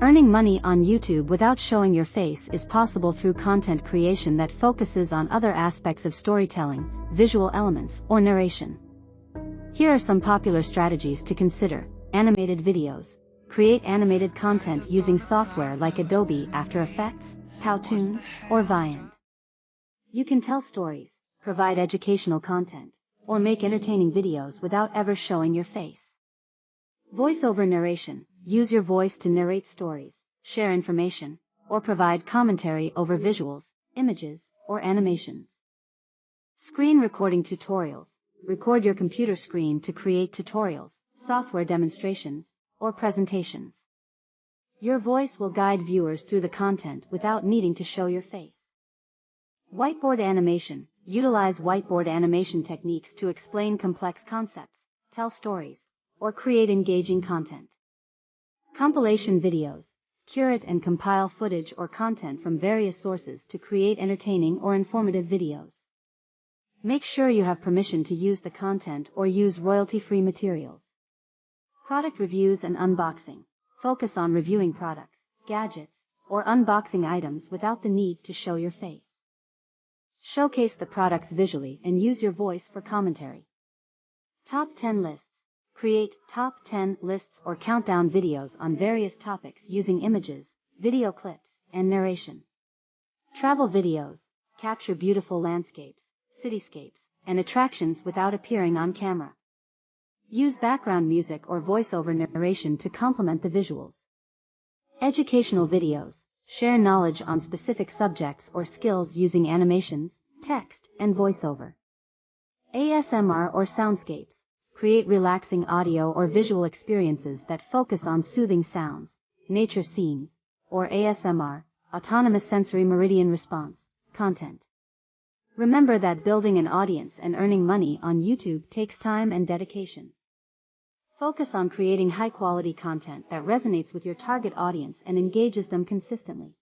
Earning money on YouTube without showing your face is possible through content creation that focuses on other aspects of storytelling, visual elements, or narration. Here are some popular strategies to consider. Animated videos. Create animated content using software like Adobe After Effects, Powtoon, or Viand. You can tell stories, provide educational content, or make entertaining videos without ever showing your face. Voiceover narration. Use your voice to narrate stories, share information, or provide commentary over visuals, images, or animations. Screen recording tutorials. Record your computer screen to create tutorials, software demonstrations, or presentations. Your voice will guide viewers through the content without needing to show your face. Whiteboard animation. Utilize whiteboard animation techniques to explain complex concepts, tell stories, or create engaging content. Compilation videos. Curate and compile footage or content from various sources to create entertaining or informative videos. Make sure you have permission to use the content or use royalty-free materials. Product reviews and unboxing. Focus on reviewing products, gadgets, or unboxing items without the need to show your face. Showcase the products visually and use your voice for commentary. Top 10 lists. Create top 10 lists or countdown videos on various topics using images, video clips, and narration. Travel videos. Capture beautiful landscapes, cityscapes, and attractions without appearing on camera. Use background music or voiceover narration to complement the visuals. Educational videos. Share knowledge on specific subjects or skills using animations, text, and voiceover. ASMR or soundscapes. Create relaxing audio or visual experiences that focus on soothing sounds, nature scenes, or ASMR, autonomous sensory meridian response, content. Remember that building an audience and earning money on YouTube takes time and dedication. Focus on creating high-quality content that resonates with your target audience and engages them consistently.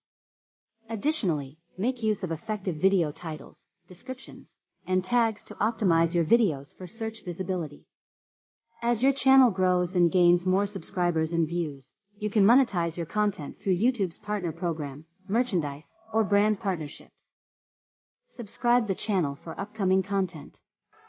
Additionally, make use of effective video titles, descriptions, and tags to optimize your videos for search visibility. As your channel grows and gains more subscribers and views, you can monetize your content through YouTube's partner program, merchandise, or brand partnerships. Subscribe the channel for upcoming content.